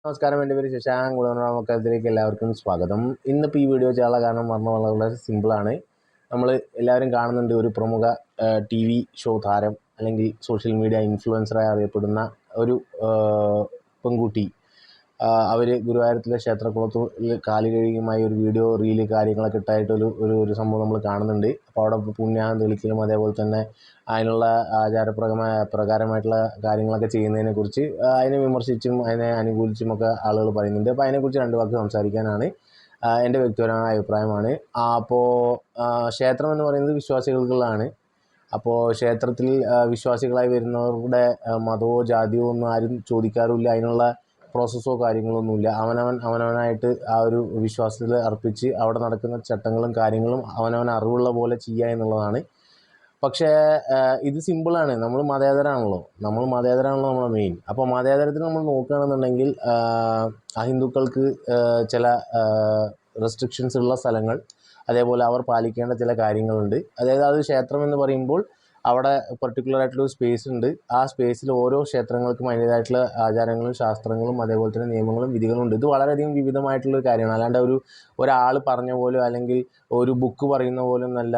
നമസ്കാരം, എൻ്റെ പേര് ശശാങ്ക്. നമുക്കതിലേക്ക് എല്ലാവർക്കും സ്വാഗതം. ഇന്നിപ്പോൾ ഈ വീഡിയോ ചെയ്യാനുള്ള കാരണം വളരെ സിമ്പിളാണ്. നമ്മൾ എല്ലാവരും കാണുന്നുണ്ട്, ഒരു പ്രമുഖ ടി വി ഷോ താരം അല്ലെങ്കിൽ സോഷ്യൽ മീഡിയ ഇൻഫ്ലുവൻസറായി അറിയപ്പെടുന്ന ഒരു പെൺകുട്ടി. അവർ ഗുരുവായൂരത്തിലെ ക്ഷേത്രക്കുളത്തിൽ കാല് കഴുകിയുമായി ഒരു വീഡിയോ റീല് കാര്യങ്ങളൊക്കെ ഇട്ടായിട്ടൊരു ഒരു സംഭവം നമ്മൾ കാണുന്നുണ്ട്. അപ്പോൾ അവിടെ പുണ്യാഹം തെളിക്കലും അതേപോലെ തന്നെ അതിനുള്ള പ്രകാരമായിട്ടുള്ള കാര്യങ്ങളൊക്കെ ചെയ്യുന്നതിനെക്കുറിച്ച് അതിനെ വിമർശിച്ചും അതിനെ അനുകൂലിച്ചുമൊക്കെ ആളുകൾ പറയുന്നുണ്ട്. അപ്പോൾ അതിനെക്കുറിച്ച് രണ്ട് വാക്ക് സംസാരിക്കാനാണ് എൻ്റെ വ്യക്തിപരമായ അഭിപ്രായമാണ്. അപ്പോൾ ക്ഷേത്രം എന്ന് പറയുന്നത് വിശ്വാസികൾക്കുള്ളതാണ്. അപ്പോൾ ക്ഷേത്രത്തിൽ വിശ്വാസികളായി വരുന്നവരുടെ മതമോ ജാതിയോ ഒന്നും ആരും ചോദിക്കാറുമില്ല. അതിനുള്ള പ്രോസസ്സോ കാര്യങ്ങളൊന്നുമില്ല. അവനവനായിട്ട് ആ ഒരു വിശ്വാസത്തിൽ അർപ്പിച്ച് അവിടെ നടക്കുന്ന ചട്ടങ്ങളും കാര്യങ്ങളും അവനവൻ അറിവുള്ള പോലെ ചെയ്യുക എന്നുള്ളതാണ്. പക്ഷേ ഇത് സിമ്പിളാണ്. നമ്മൾ മതേതരാണല്ലോ നമ്മുടെ മെയിൻ. അപ്പോൾ മതേതരത്തിൽ നമ്മൾ നോക്കുകയാണെന്നുണ്ടെങ്കിൽ അഹിന്ദുക്കൾക്ക് ചില റെസ്ട്രിക്ഷൻസ് ഉള്ള സ്ഥലങ്ങൾ, അതേപോലെ അവർ പാലിക്കേണ്ട ചില കാര്യങ്ങളുണ്ട്. അതായത് അത് ക്ഷേത്രം എന്ന് പറയുമ്പോൾ അവിടെ പെർട്ടിക്കുലറായിട്ടുള്ളൊരു സ്പേസ് ഉണ്ട്. ആ സ്പേസിൽ ഓരോ ക്ഷേത്രങ്ങൾക്കും അതിൻ്റേതായിട്ടുള്ള ആചാരങ്ങളും ശാസ്ത്രങ്ങളും അതേപോലെ തന്നെ നിയമങ്ങളും വിധികളും ഉണ്ട്. ഇത് വളരെയധികം വിവിധമായിട്ടുള്ളൊരു കാര്യമാണ്. അല്ലാണ്ട് ഒരാൾ പറഞ്ഞ പോലും അല്ലെങ്കിൽ ഒരു ബുക്ക് പറയുന്ന പോലും നല്ല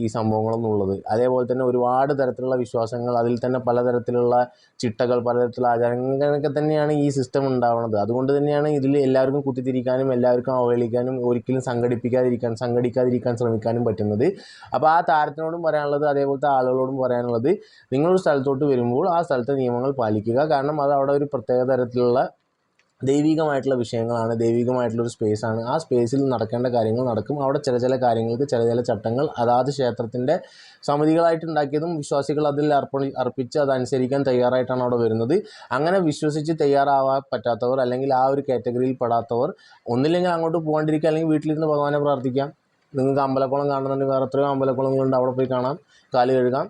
ഈ സംഭവങ്ങളൊന്നും ഉള്ളത്. അതേപോലെ തന്നെ ഒരുപാട് തരത്തിലുള്ള വിശ്വാസങ്ങൾ, അതിൽ തന്നെ പലതരത്തിലുള്ള ചിട്ടകൾ, പലതരത്തിലുള്ള ആചാരങ്ങളൊക്കെ തന്നെയാണ് ഈ സിസ്റ്റം ഉണ്ടാവുന്നത്. അതുകൊണ്ട് തന്നെയാണ് ഇതിൽ എല്ലാവർക്കും കുത്തിത്തിരിക്കാനും എല്ലാവർക്കും അവഹേളിക്കാനും ഒരിക്കലും സംഘടിക്കാതിരിക്കാൻ ശ്രമിക്കാനും പറ്റുന്നത്. അപ്പോൾ ആ താരത്തിനോടും പറയാനുള്ളത്, അതേപോലത്തെ ആളുകളോടും പറയാനുള്ളത്, നിങ്ങളൊരു സ്ഥലത്തോട്ട് വരുമ്പോൾ ആ സ്ഥലത്തെ നിയമങ്ങൾ പാലിക്കുക. കാരണം അത് അവിടെ ഒരു പ്രത്യേക തരത്തിലുള്ള ദൈവികമായിട്ടുള്ള വിഷയങ്ങളാണ്, ദൈവികമായിട്ടുള്ളൊരു സ്പേസാണ്. ആ സ്പേസിൽ നടക്കേണ്ട കാര്യങ്ങൾ നടക്കും. അവിടെ ചില കാര്യങ്ങൾക്ക് ചില ചട്ടങ്ങൾ അതാത് ക്ഷേത്രത്തിൻ്റെ സമിതികളായിട്ട് ഉണ്ടാക്കിയതും വിശ്വാസികൾ അതിൽ അർപ്പിച്ച് അതനുസരിക്കാൻ തയ്യാറായിട്ടാണ് അവിടെ വരുന്നത്. അങ്ങനെ വിശ്വസിച്ച് തയ്യാറാവാൻ പറ്റാത്തവർ അല്ലെങ്കിൽ ആ ഒരു കാറ്റഗറിയിൽ പെടാത്തവർ ഒന്നില്ലെങ്കിൽ അങ്ങോട്ട് പോകാണ്ടിരിക്കുക, അല്ലെങ്കിൽ വീട്ടിലിരുന്ന് ഭഗവാനെ പ്രാർത്ഥിക്കാം. നിങ്ങൾക്ക് അമ്പലക്കുളം കാണുന്നുണ്ടെങ്കിൽ വേറെ എത്രയോ അമ്പലക്കുളങ്ങളുണ്ട്, അവിടെ പോയി കാണാം, കാല് കഴുകാം.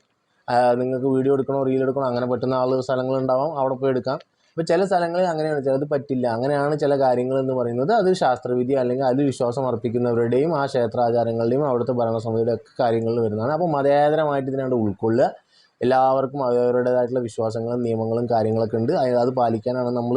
നിങ്ങൾക്ക് വീഡിയോ എടുക്കണോ റീൽ എടുക്കണോ അങ്ങനെ പറ്റുന്ന സ്ഥലങ്ങളുണ്ടാവാം, അവിടെ പോയി എടുക്കാം. അപ്പോൾ ചില സ്ഥലങ്ങളിൽ അങ്ങനെയാണ്, ചിലത് പറ്റില്ല. അങ്ങനെയാണ് ചില കാര്യങ്ങൾ എന്ന് പറയുന്നത്. അത് ശാസ്ത്രവിധി അല്ലെങ്കിൽ അതിൽ വിശ്വാസം അർപ്പിക്കുന്നവരുടെയും ആ ക്ഷേത്രാചാരങ്ങളുടെയും അവിടുത്തെ ഭരണസമിതിയുടെ ഒക്കെ കാര്യങ്ങളിൽ വരുന്നതാണ്. അപ്പോൾ മതേതരമായിട്ട് ഇതിനാണ്ട് ഉൾക്കൊള്ളുക. എല്ലാവർക്കും അവരവരുടേതായിട്ടുള്ള വിശ്വാസങ്ങളും നിയമങ്ങളും കാര്യങ്ങളൊക്കെ ഉണ്ട്. അത് പാലിക്കാനാണ് നമ്മൾ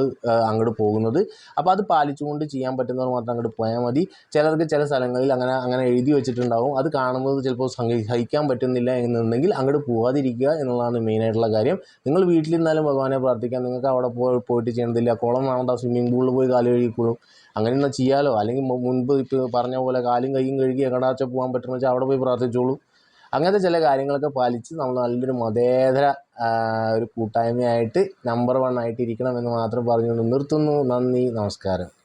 അങ്ങോട്ട് പോകുന്നത്. അപ്പോൾ അത് പാലിച്ചുകൊണ്ട് ചെയ്യാൻ പറ്റുന്നവർ മാത്രം അങ്ങോട്ട് പോയാൽ മതി. ചിലർക്ക് ചില സ്ഥലങ്ങളിൽ അങ്ങനെ എഴുതി വെച്ചിട്ടുണ്ടാവും. അത് കാണുന്നത് ചിലപ്പോൾ സഹിക്കാൻ പറ്റുന്നില്ല എന്നുണ്ടെങ്കിൽ അങ്ങോട്ട് പോകാതിരിക്കുക എന്നുള്ളതാണ് മെയിനായിട്ടുള്ള കാര്യം. നിങ്ങൾ വീട്ടിലിരുന്നാലും ഭഗവാനെ പ്രാർത്ഥിക്കാം. നിങ്ങൾക്ക് അവിടെ പോയിട്ട് ചെയ്യണതില്ല. കുളം വേണ്ട, സ്വിമ്മിംഗ് പൂളിൽ പോയി കാല് കഴുകിക്കോളും. അങ്ങനെയൊന്നും ചെയ്യാലോ. അല്ലെങ്കിൽ മുൻപ് ഇപ്പോൾ പറഞ്ഞ പോലെ കാലും കൈയും കഴുകി എങ്ങടാച്ചാൽ പോകാൻ പറ്റുമെന്ന് വെച്ചാൽ അവിടെ പോയി പ്രാർത്ഥിച്ചോളൂ. അങ്ങനത്തെ ചില കാര്യങ്ങളൊക്കെ പാലിച്ച് നമ്മൾ നല്ലൊരു മതേതര ഒരു കൂട്ടായ്മയായിട്ട് നമ്പർ 1 ആയിട്ട് ഇരിക്കണമെന്ന് മാത്രം പറഞ്ഞുകൊണ്ട് നിർത്തുന്നു. നന്ദി, നമസ്കാരം.